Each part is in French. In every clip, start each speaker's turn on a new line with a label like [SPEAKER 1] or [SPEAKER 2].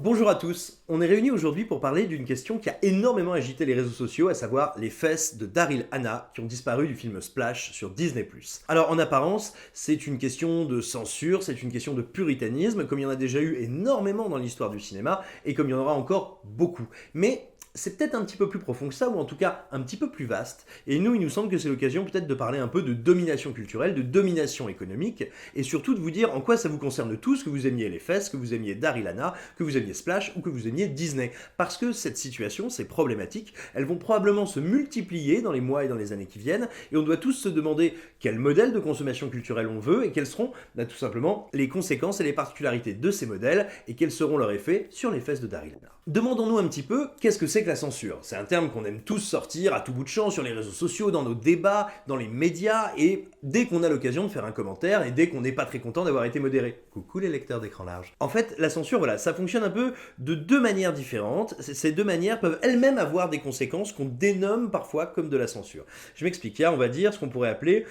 [SPEAKER 1] Bonjour à tous, on est réunis aujourd'hui pour parler d'une question qui a énormément agité les réseaux sociaux, à savoir les fesses de Daryl Hannah qui ont disparu du film Splash sur Disney+. Alors en apparence, c'est une question de censure, c'est une question de puritanisme, comme il y en a déjà eu énormément dans l'histoire du cinéma, et comme il y en aura encore beaucoup. Mais c'est peut-être un petit peu plus profond que ça, ou en tout cas un petit peu plus vaste, et nous, il nous semble que c'est l'occasion peut-être de parler un peu de domination culturelle, de domination économique, et surtout de vous dire en quoi ça vous concerne tous, que vous aimiez les fesses, que vous aimiez Daryl Hannah, que vous aimiez Splash, ou que vous aimiez Disney. Parce que cette situation, ces problématiques, elles vont probablement se multiplier dans les mois et dans les années qui viennent, et on doit tous se demander quel modèle de consommation culturelle on veut, et quelles seront tout simplement les conséquences et les particularités de ces modèles, et quels seront leurs effets sur les fesses de Daryl Hannah. Demandons-nous un petit peu, qu'est-ce que c'est que la censure? C'est un terme qu'on aime tous sortir à tout bout de champ sur les réseaux sociaux, dans nos débats, dans les médias, et dès qu'on a l'occasion de faire un commentaire, et dès qu'on n'est pas très content d'avoir été modéré. Coucou les lecteurs d'écran large. En fait, la censure, voilà, ça fonctionne un peu de deux manières différentes. Ces deux manières peuvent elles-mêmes avoir des conséquences qu'on dénomme parfois comme de la censure. Je m'explique, là on va dire ce qu'on pourrait appeler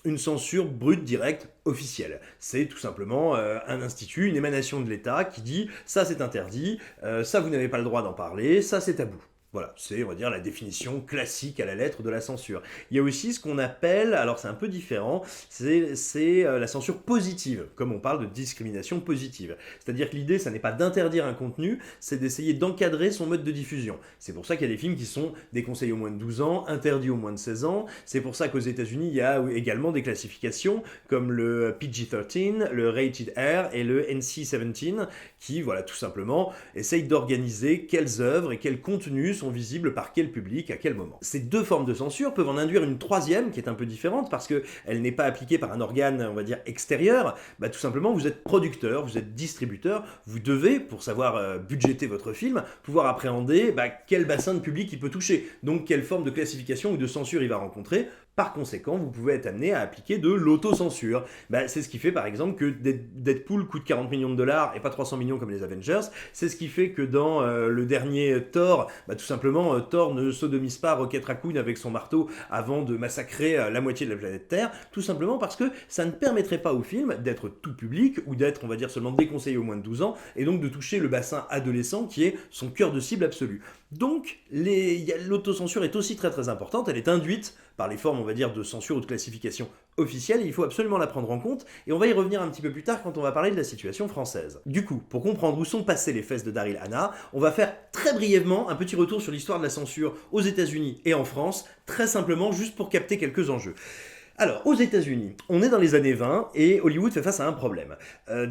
[SPEAKER 1] une censure brute, directe, officielle. C'est tout simplement un institut, une émanation de l'État qui dit ça c'est interdit, ça vous n'avez pas le droit d'en parler, ça c'est tabou. Voilà, c'est, on va dire, la définition classique à la lettre de la censure. Il y a aussi ce qu'on appelle, alors c'est un peu différent, c'est la censure positive, comme on parle de discrimination positive. C'est-à-dire que l'idée, ça n'est pas d'interdire un contenu, c'est d'essayer d'encadrer son mode de diffusion. C'est pour ça qu'il y a des films qui sont déconseillés aux moins de 12 ans, interdits aux moins de 16 ans. C'est pour ça qu'aux États-Unis, il y a également des classifications comme le PG-13, le Rated R et le NC-17, qui, voilà, tout simplement, essayent d'organiser quelles œuvres et quels contenus sont visibles par quel public, à quel moment. Ces deux formes de censure peuvent en induire une troisième qui est un peu différente parce qu'elle n'est pas appliquée par un organe, on va dire, extérieur. Tout simplement, vous êtes producteur, vous êtes distributeur, vous devez, pour savoir budgéter votre film, pouvoir appréhender quel bassin de public il peut toucher, donc quelle forme de classification ou de censure il va rencontrer. Par conséquent, vous pouvez être amené à appliquer de l'autocensure. C'est ce qui fait par exemple que Deadpool coûte 40 millions de dollars et pas 300 millions comme les Avengers. C'est ce qui fait que dans le dernier Thor, tout simplement, Thor ne sodomise pas Rocket Raccoon avec son marteau avant de massacrer la moitié de la planète Terre, tout simplement parce que ça ne permettrait pas au film d'être tout public ou d'être, on va dire, seulement déconseillé aux moins de 12 ans et donc de toucher le bassin adolescent qui est son cœur de cible absolu. Donc, l'autocensure est aussi très très importante, elle est induite par les formes, on va dire, de censure ou de classification officielle, et il faut absolument la prendre en compte, et on va y revenir un petit peu plus tard quand on va parler de la situation française. Du coup, pour comprendre où sont passées les fesses de Daryl Hannah, on va faire très brièvement un petit retour sur l'histoire de la censure aux États-Unis et en France, très simplement juste pour capter quelques enjeux. Alors, aux États-Unis, on est dans les années 20 et Hollywood fait face à un problème.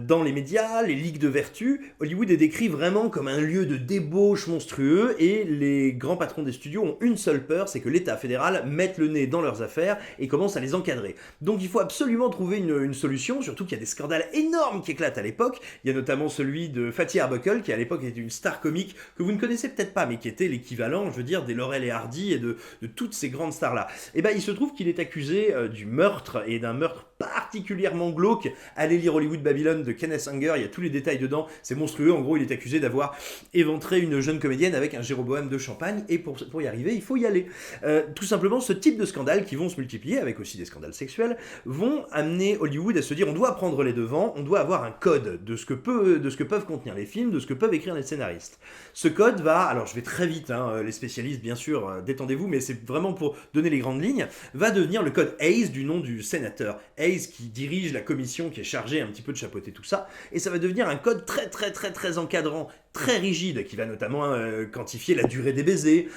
[SPEAKER 1] Dans les médias, les ligues de vertu, Hollywood est décrit vraiment comme un lieu de débauche monstrueux et les grands patrons des studios ont une seule peur, c'est que l'État fédéral mette le nez dans leurs affaires et commence à les encadrer. Donc il faut absolument trouver une solution, surtout qu'il y a des scandales énormes qui éclatent à l'époque. Il y a notamment celui de Fatty Arbuckle, qui à l'époque était une star comique que vous ne connaissez peut-être pas, mais qui était l'équivalent, je veux dire, des Laurel et Hardy et de toutes ces grandes stars-là. Et il se trouve qu'il est accusé du meurtre, et d'un meurtre particulièrement glauque. Allez lire Hollywood Babylon de Kenneth Anger, il y a tous les détails dedans, c'est monstrueux. En gros, il est accusé d'avoir éventré une jeune comédienne avec un Jéroboam de champagne, et pour y arriver, il faut y aller. Tout simplement, ce type de scandales qui vont se multiplier, avec aussi des scandales sexuels, vont amener Hollywood à se dire on doit prendre les devants, on doit avoir un code de ce que peuvent contenir les films, de ce que peuvent écrire les scénaristes. Ce code va, alors je vais très vite, les spécialistes bien sûr, détendez-vous, mais c'est vraiment pour donner les grandes lignes, va devenir le code Hays, du nom du sénateur Hays qui dirige la commission qui est chargée un petit peu de chapeauter tout ça, et ça va devenir un code très très très très encadrant, très rigide, qui va notamment quantifier la durée des baisers,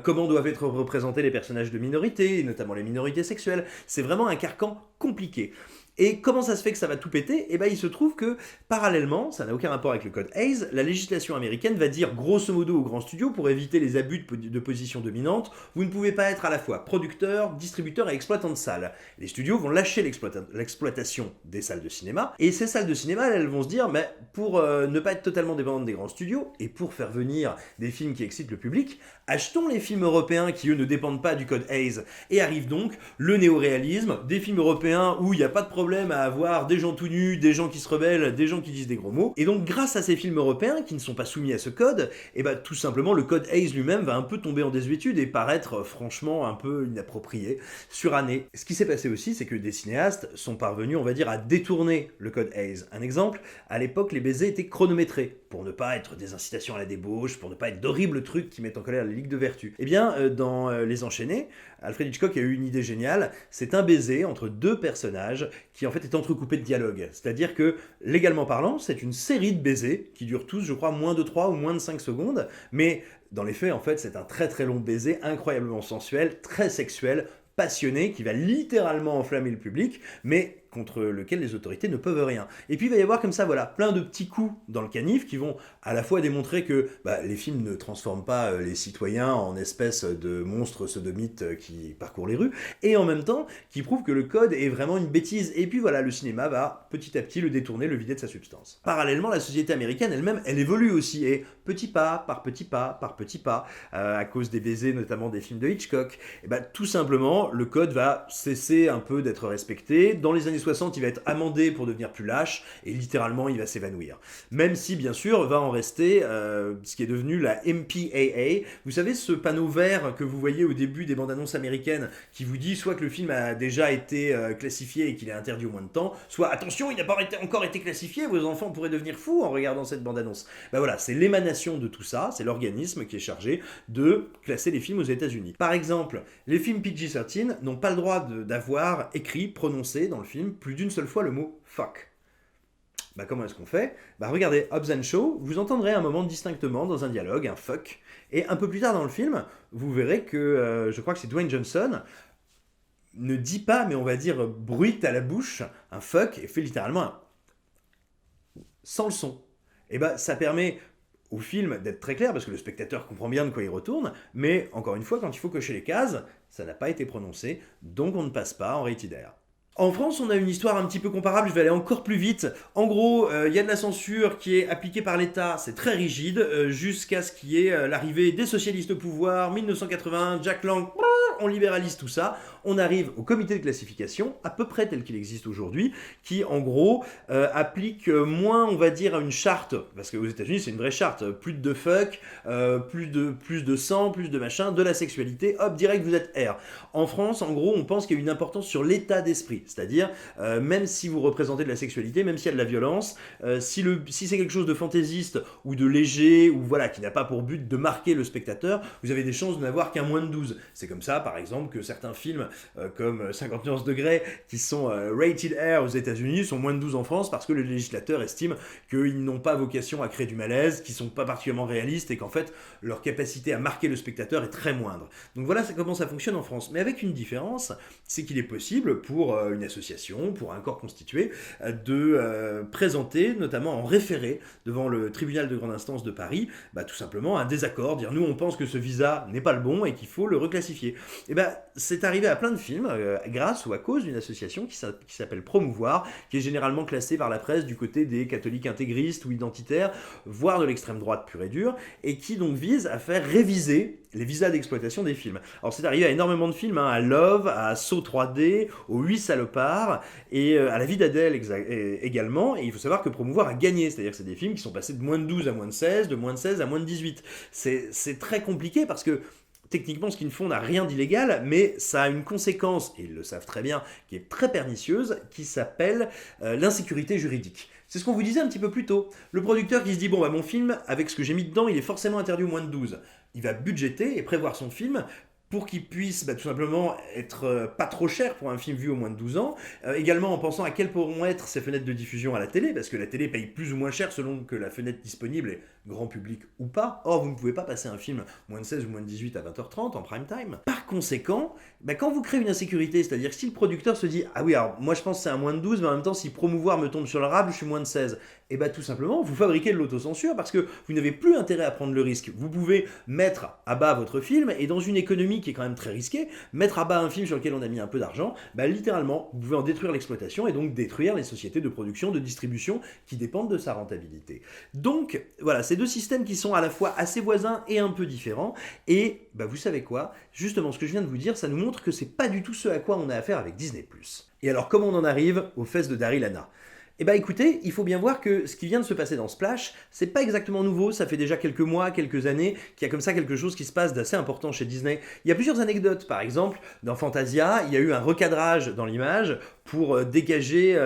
[SPEAKER 1] comment doivent être représentés les personnages de minorités, notamment les minorités sexuelles. C'est vraiment un carcan compliqué. Et comment ça se fait que ça va tout péter? Il se trouve que, parallèlement, ça n'a aucun rapport avec le code Hays, la législation américaine va dire grosso modo aux grands studios, pour éviter les abus de position dominante, vous ne pouvez pas être à la fois producteur, distributeur et exploitant de salles. Les studios vont lâcher l'exploitation des salles de cinéma, et ces salles de cinéma, elles vont se dire, mais pour ne pas être totalement dépendant des grands studios, et pour faire venir des films qui excitent le public, achetons les films européens qui eux ne dépendent pas du code Hays, et arrive donc le néo-réalisme, des films européens où il n'y a pas de problème à avoir des gens tout nus, des gens qui se rebellent, des gens qui disent des gros mots, et donc grâce à ces films européens qui ne sont pas soumis à ce code, et bah tout simplement le code Hays lui-même va un peu tomber en désuétude et paraître franchement un peu inapproprié, suranné. Ce qui s'est passé aussi, c'est que des cinéastes sont parvenus, on va dire, à détourner le code Hays. Un exemple, à l'époque, les baisers étaient chronométrés, pour ne pas être des incitations à la débauche, pour ne pas être d'horribles trucs qui mettent en colère la Ligue de Vertu. Eh bien, dans Les Enchaînés, Alfred Hitchcock a eu une idée géniale, c'est un baiser entre deux personnages qui en fait est entrecoupé de dialogue. C'est-à-dire que, légalement parlant, c'est une série de baisers qui durent tous, je crois, moins de 3 ou moins de 5 secondes, mais dans les faits, en fait, c'est un très très long baiser, incroyablement sensuel, très sexuel, passionné, qui va littéralement enflammer le public, mais contre lequel les autorités ne peuvent rien. Et puis il va y avoir comme ça, voilà, plein de petits coups dans le canif qui vont à la fois démontrer que les films ne transforment pas les citoyens en espèces de monstres sodomites qui parcourent les rues, et en même temps qui prouvent que le code est vraiment une bêtise. Et puis voilà, le cinéma va petit à petit le détourner, le vider de sa substance. Parallèlement, la société américaine elle-même, elle évolue aussi, et petit pas, par petit pas, par petit pas, à cause des baisers, notamment des films de Hitchcock, et tout simplement, le code va cesser un peu d'être respecté. Dans les années 60, il va être amendé pour devenir plus lâche, et littéralement, il va s'évanouir. Même si, bien sûr, va en rester ce qui est devenu la MPAA. Vous savez, ce panneau vert que vous voyez au début des bandes annonces américaines, qui vous dit soit que le film a déjà été classifié et qu'il est interdit au moins de temps, soit attention, il n'a pas encore été classifié, vos enfants pourraient devenir fous en regardant cette bande annonce. Voilà, c'est l'émanation de tout ça, c'est l'organisme qui est chargé de classer les films aux États-Unis. Par exemple, les films PG-13 n'ont pas le droit d'avoir écrit, prononcé dans le film plus d'une seule fois le mot fuck. Comment est-ce qu'on fait ? Regardez, Hobbs and Shaw, vous entendrez un moment distinctement dans un dialogue, un fuck, et un peu plus tard dans le film, vous verrez que, je crois que c'est Dwayne Johnson, ne dit pas, mais on va dire bruite à la bouche, un fuck, et fait littéralement un... sans le son. Et ça permet au film d'être très clair, parce que le spectateur comprend bien de quoi il retourne, mais encore une fois, quand il faut cocher les cases, ça n'a pas été prononcé, donc on ne passe pas en rated R. En France, on a une histoire un petit peu comparable, je vais aller encore plus vite. En gros, il y a de la censure qui est appliquée par l'État, c'est très rigide, jusqu'à ce qu'il y ait l'arrivée des socialistes au pouvoir, 1981, Jack Lang, on libéralise tout ça, on arrive au comité de classification, à peu près tel qu'il existe aujourd'hui, qui en gros applique moins, on va dire, une charte, parce qu'aux États-Unis c'est une vraie charte, plus de fuck, plus de sang, plus de machin, de la sexualité, hop, direct vous êtes R. En France, en gros, on pense qu'il y a une importance sur l'état d'esprit, c'est-à-dire même si vous représentez de la sexualité, même s'il y a de la violence, si c'est quelque chose de fantaisiste ou de léger, ou voilà, qui n'a pas pour but de marquer le spectateur, vous avez des chances de n'avoir qu'un moins de 12. C'est comme ça, par exemple, que certains films comme 50 nuances degrés, qui sont rated R aux États-Unis, sont moins de 12 en France, parce que le législateur estime qu'ils n'ont pas vocation à créer du malaise, qu'ils ne sont pas particulièrement réalistes, et qu'en fait, leur capacité à marquer le spectateur est très moindre. Donc voilà comment ça fonctionne en France. Mais avec une différence, c'est qu'il est possible pour une association, pour un corps constitué, de présenter, notamment en référé, devant le tribunal de grande instance de Paris, tout simplement un désaccord, dire nous on pense que ce visa n'est pas le bon et qu'il faut le reclassifier. Et c'est arrivé à plein de films, grâce ou à cause d'une association qui s'appelle Promouvoir, qui est généralement classée par la presse du côté des catholiques intégristes ou identitaires, voire de l'extrême droite pure et dure, et qui donc vise à faire réviser les visas d'exploitation des films. Alors c'est arrivé à énormément de films, à Love, à Saw 3D, aux 8 salopards, et à La vie d'Adèle également, et il faut savoir que Promouvoir a gagné, c'est-à-dire que c'est des films qui sont passés de moins de 12 à moins de 16, de moins de 16 à moins de 18. C'est très compliqué parce que techniquement, ce qu'ils font n'a rien d'illégal, mais ça a une conséquence, et ils le savent très bien, qui est très pernicieuse, qui s'appelle l'insécurité juridique. C'est ce qu'on vous disait un petit peu plus tôt. Le producteur qui se dit, bon, mon film, avec ce que j'ai mis dedans, il est forcément interdit au moins de 12. Il va budgéter et prévoir son film pour qu'il puisse tout simplement être pas trop cher pour un film vu au moins de 12 ans, également en pensant à quelles pourront être ces fenêtres de diffusion à la télé, parce que la télé paye plus ou moins cher selon que la fenêtre disponible est grand public ou pas. Or, vous ne pouvez pas passer un film moins de 16 ou moins de 18 à 20h30 en prime time. Par conséquent, quand vous créez une insécurité, c'est-à-dire que si le producteur se dit « Ah oui, alors moi je pense que c'est un moins de 12, mais en même temps si Promouvoir me tombe sur le rable, je suis moins de 16 », et tout simplement, vous fabriquez de l'autocensure parce que vous n'avez plus intérêt à prendre le risque. Vous pouvez mettre à bas votre film, et dans une économie qui est quand même très risqué. Mettre à bas un film sur lequel on a mis un peu d'argent, bah, littéralement, vous pouvez en détruire l'exploitation et donc détruire les sociétés de production, de distribution qui dépendent de sa rentabilité. Donc, voilà, ces deux systèmes qui sont à la fois assez voisins et un peu différents. Et bah, vous savez quoi? Justement, ce que je viens de vous dire, ça nous montre que c'est pas du tout ce à quoi on a affaire avec Disney+. Et alors, comment on en arrive aux fesses de Daryl Hannah? Eh bien écoutez, il faut bien voir que ce qui vient de se passer dans Splash, c'est pas exactement nouveau, ça fait déjà quelques mois, quelques années qu'il y a comme ça quelque chose qui se passe d'assez important chez Disney. Il y a plusieurs anecdotes, par exemple, dans Fantasia, il y a eu un recadrage dans l'image pour dégager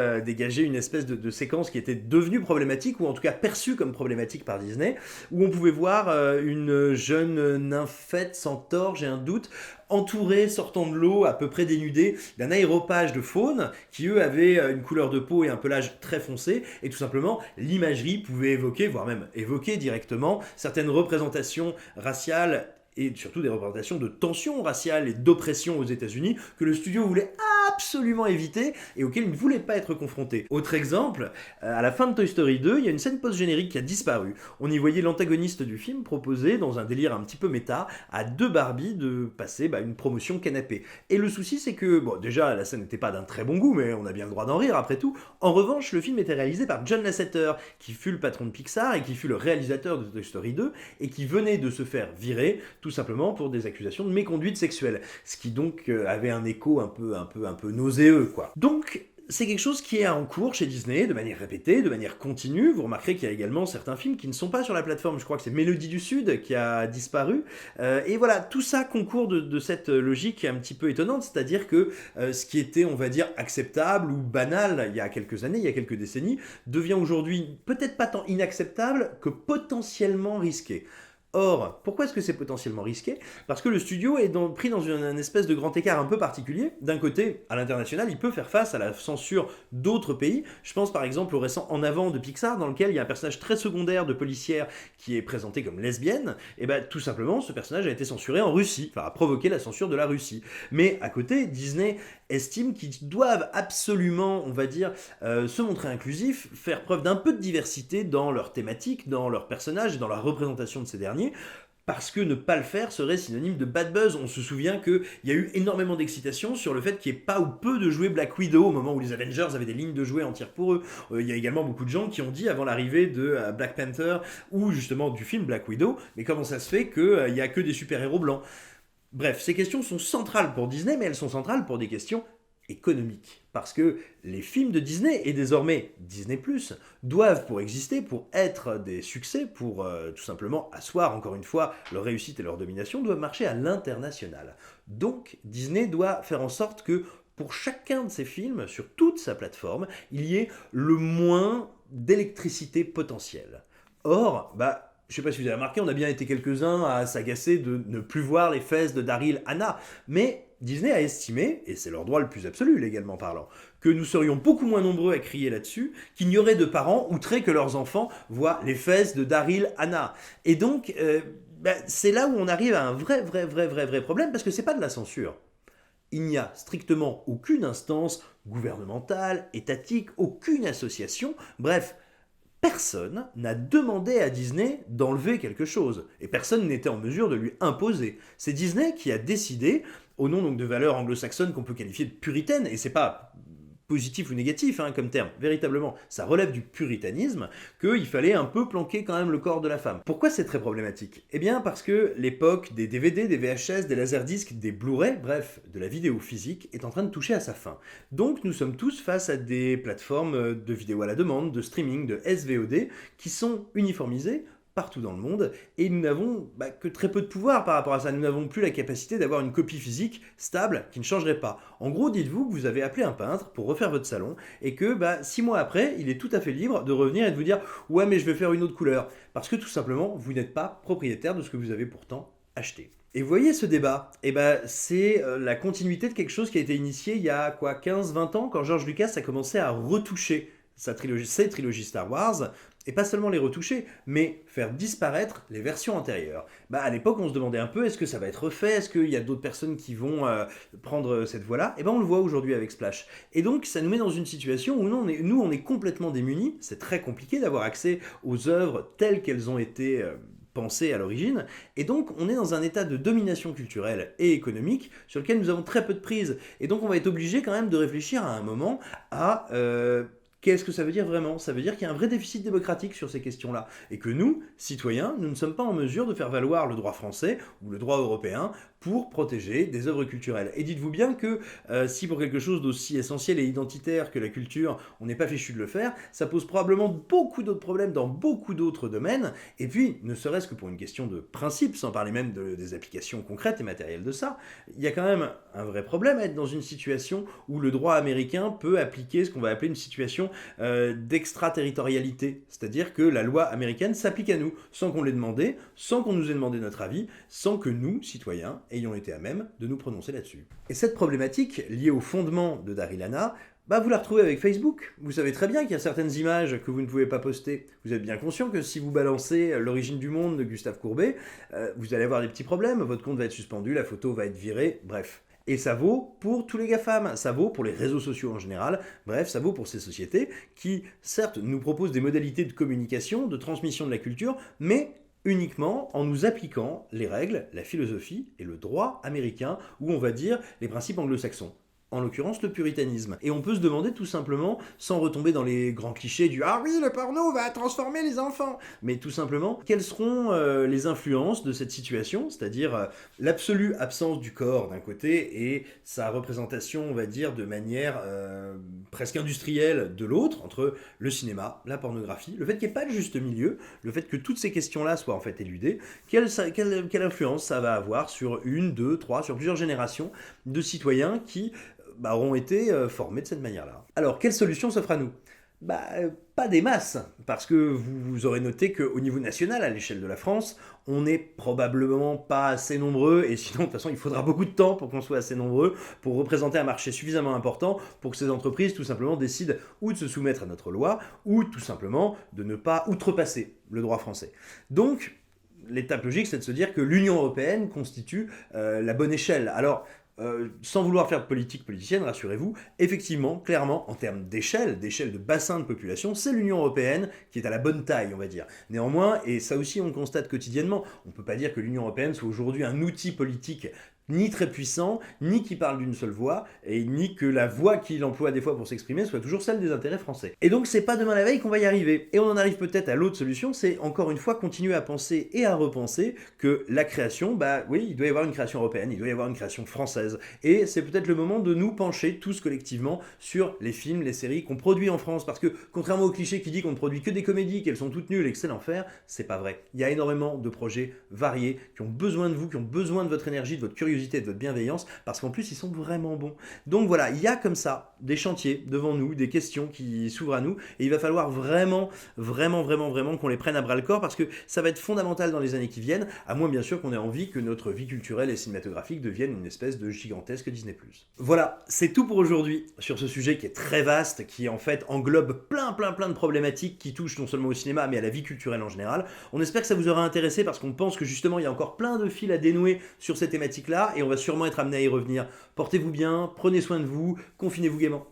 [SPEAKER 1] une espèce de séquence qui était devenue problématique, ou en tout cas perçue comme problématique par Disney, où on pouvait voir une jeune nymphette centaure, j'ai un doute, entourée, sortant de l'eau, à peu près dénudée, d'un aéropage de faune, qui eux avaient une couleur de peau et un pelage très foncé, et tout simplement, l'imagerie pouvait évoquer, voire même évoquer directement, certaines représentations raciales et surtout des représentations de tensions raciales et d'oppression aux États-Unis que le studio voulait absolument éviter et auxquelles il ne voulait pas être confronté. Autre exemple, à la fin de Toy Story 2, il y a une scène post-générique qui a disparu. On y voyait l'antagoniste du film proposer, dans un délire un petit peu méta, à deux Barbie de passer une promotion canapé. Et le souci, c'est que, bon, déjà, la scène n'était pas d'un très bon goût, mais on a bien le droit d'en rire après tout. En revanche, le film était réalisé par John Lasseter, qui fut le patron de Pixar et qui fut le réalisateur de Toy Story 2, et qui venait de se faire virer, tout simplement pour des accusations de méconduite sexuelle. Ce qui donc avait un écho un peu nauséeux, quoi. Donc, c'est quelque chose qui est en cours chez Disney, de manière répétée, de manière continue. Vous remarquerez qu'il y a également certains films qui ne sont pas sur la plateforme. Je crois que c'est Mélodie du Sud qui a disparu. Et voilà, tout ça concourt de cette logique un petit peu étonnante, c'est-à-dire que ce qui était, on va dire, acceptable ou banal il y a quelques années, il y a quelques décennies, devient aujourd'hui peut-être pas tant inacceptable que potentiellement risqué. Or, pourquoi est-ce que c'est potentiellement risqué? Parce que le studio est pris dans une espèce de grand écart un peu particulier. D'un côté, à l'international, il peut faire face à la censure d'autres pays. Je pense par exemple au récent En Avant de Pixar, dans lequel il y a un personnage très secondaire de policière qui est présenté comme lesbienne. Et bien tout simplement, ce personnage a été censuré en Russie, enfin a provoqué la censure de la Russie. Mais à côté, Disney estime qu'ils doivent absolument, on va dire, se montrer inclusifs, faire preuve d'un peu de diversité dans leur thématique, dans leurs personnages et dans la représentation de ces derniers, parce que ne pas le faire serait synonyme de bad buzz. On se souvient qu'il y a eu énormément d'excitation sur le fait qu'il n'y ait pas ou peu de jouets Black Widow au moment où les Avengers avaient des lignes de jouets entières pour eux. Il y a également beaucoup de gens qui ont dit avant l'arrivée de Black Panther ou justement du film Black Widow, mais comment ça se fait qu'il n'y a que des super-héros blancs? Bref, ces questions sont centrales pour Disney, mais elles sont centrales pour des questions économiques. Parce que les films de Disney, et désormais Disney+, doivent, pour exister, pour être des succès, pour tout simplement asseoir encore une fois leur réussite et leur domination, doivent marcher à l'international. Donc Disney doit faire en sorte que pour chacun de ses films, sur toute sa plateforme, il y ait le moins d'électricité potentielle. Or, je ne sais pas si vous avez remarqué, on a bien été quelques-uns à s'agacer de ne plus voir les fesses de Daryl Hannah, mais Disney a estimé, et c'est leur droit le plus absolu légalement parlant, que nous serions beaucoup moins nombreux à crier là-dessus, qu'il n'y aurait de parents outrés que leurs enfants voient les fesses de Daryl Hannah. Et donc, c'est là où on arrive à un vrai problème, parce que c'est pas de la censure. Il n'y a strictement aucune instance gouvernementale, étatique, aucune association, bref, personne n'a demandé à Disney d'enlever quelque chose, et personne n'était en mesure de lui imposer. C'est Disney qui a décidé, au nom donc de valeurs anglo-saxonnes qu'on peut qualifier de puritaines, et c'est pas positif ou négatif comme terme, véritablement, ça relève du puritanisme, qu'il fallait un peu planquer quand même le corps de la femme. Pourquoi c'est très problématique? Eh bien parce que l'époque des DVD, des VHS, des laserdiscs, des Blu-ray, bref, de la vidéo physique, est en train de toucher à sa fin. Donc nous sommes tous face à des plateformes de vidéo à la demande, de streaming, de SVOD, qui sont uniformisées partout dans le monde, et nous n'avons que très peu de pouvoir par rapport à ça. Nous n'avons plus la capacité d'avoir une copie physique stable qui ne changerait pas. En gros, dites-vous que vous avez appelé un peintre pour refaire votre salon, et que 6 mois après, il est tout à fait libre de revenir et de vous dire « Ouais, mais je vais faire une autre couleur », parce que tout simplement, vous n'êtes pas propriétaire de ce que vous avez pourtant acheté. Et vous voyez ce débat, c'est la continuité de quelque chose qui a été initié il y a 15-20 ans, quand George Lucas a commencé à retoucher ses trilogies Star Wars, et pas seulement les retoucher, mais faire disparaître les versions antérieures. À l'époque, on se demandait un peu, est-ce que ça va être refait? Est-ce qu'il y a d'autres personnes qui vont prendre cette voie-là? Et on le voit aujourd'hui avec Splash. Et donc, ça nous met dans une situation où on est complètement démunis. C'est très compliqué d'avoir accès aux œuvres telles qu'elles ont été pensée à l'origine, et donc on est dans un état de domination culturelle et économique sur lequel nous avons très peu de prise, et donc on va être obligé quand même de réfléchir à un moment à qu'est-ce que ça veut dire vraiment? Ça veut dire qu'il y a un vrai déficit démocratique sur ces questions-là, et que nous, citoyens, nous ne sommes pas en mesure de faire valoir le droit français ou le droit européen pour protéger des œuvres culturelles. Et dites-vous bien que si pour quelque chose d'aussi essentiel et identitaire que la culture, on n'est pas fichu de le faire, ça pose probablement beaucoup d'autres problèmes dans beaucoup d'autres domaines, et puis, ne serait-ce que pour une question de principe, sans parler même des applications concrètes et matérielles de ça, il y a quand même un vrai problème à être dans une situation où le droit américain peut appliquer ce qu'on va appeler une situation d'extraterritorialité, c'est-à-dire que la loi américaine s'applique à nous, sans qu'on l'ait demandé, sans qu'on nous ait demandé notre avis, sans que nous, citoyens, ayons été à même de nous prononcer là-dessus. Et cette problématique, liée au fondement de Daryl Hannah, vous la retrouvez avec Facebook. Vous savez très bien qu'il y a certaines images que vous ne pouvez pas poster. Vous êtes bien conscient que si vous balancez L'origine du monde de Gustave Courbet, vous allez avoir des petits problèmes, votre compte va être suspendu, la photo va être virée, bref. Et ça vaut pour tous les GAFAM, ça vaut pour les réseaux sociaux en général, bref, ça vaut pour ces sociétés qui, certes, nous proposent des modalités de communication, de transmission de la culture, mais uniquement en nous appliquant les règles, la philosophie et le droit américain, ou on va dire les principes anglo-saxons. En l'occurrence le puritanisme. Et on peut se demander tout simplement, sans retomber dans les grands clichés du « Ah oui, le porno va transformer les enfants !» mais tout simplement, quelles seront les influences de cette situation, c'est-à-dire l'absolue absence du corps d'un côté et sa représentation, on va dire, de manière presque industrielle de l'autre, entre le cinéma, la pornographie, le fait qu'il n'y ait pas de juste milieu, le fait que toutes ces questions-là soient en fait éludées, quelle influence ça va avoir sur une, deux, trois, sur plusieurs générations de citoyens qui auront été formés de cette manière-là. Alors, quelle solution s'offre à nous ? Pas des masses, parce que vous aurez noté qu'au niveau national, à l'échelle de la France, on n'est probablement pas assez nombreux, et sinon, de toute façon, il faudra beaucoup de temps pour qu'on soit assez nombreux, pour représenter un marché suffisamment important pour que ces entreprises, tout simplement, décident ou de se soumettre à notre loi, ou tout simplement de ne pas outrepasser le droit français. Donc, l'étape logique, c'est de se dire que l'Union européenne constitue la bonne échelle. Alors, sans vouloir faire de politique politicienne, rassurez-vous, effectivement, clairement, en termes d'échelle de bassin de population, c'est l'Union européenne qui est à la bonne taille, on va dire. Néanmoins, et ça aussi on le constate quotidiennement, on ne peut pas dire que l'Union européenne soit aujourd'hui un outil politique ni très puissant, ni qui parle d'une seule voix, et ni que la voix qu'il emploie des fois pour s'exprimer soit toujours celle des intérêts français. Et donc c'est pas demain la veille qu'on va y arriver. Et on en arrive peut-être à l'autre solution, c'est encore une fois continuer à penser et à repenser que la création, oui, il doit y avoir une création européenne, il doit y avoir une création française. Et c'est peut-être le moment de nous pencher tous collectivement sur les films, les séries qu'on produit en France, parce que contrairement au cliché qui dit qu'on ne produit que des comédies, qu'elles sont toutes nulles et que c'est l'enfer, c'est pas vrai. Il y a énormément de projets variés qui ont besoin de vous, qui ont besoin de votre énergie, de votre curiosité, de votre bienveillance, parce qu'en plus ils sont vraiment bons. Donc voilà, il y a comme ça des chantiers devant nous, des questions qui s'ouvrent à nous, et il va falloir vraiment qu'on les prenne à bras le corps, parce que ça va être fondamental dans les années qui viennent, à moins bien sûr qu'on ait envie que notre vie culturelle et cinématographique devienne une espèce de gigantesque Disney+. Voilà, c'est tout pour aujourd'hui sur ce sujet qui est très vaste, qui en fait englobe plein de problématiques qui touchent non seulement au cinéma, mais à la vie culturelle en général. On espère que ça vous aura intéressé, parce qu'on pense que justement il y a encore plein de fils à dénouer sur ces thématiques-là, et on va sûrement être amené à y revenir. Portez-vous bien, prenez soin de vous, confinez-vous gaiement.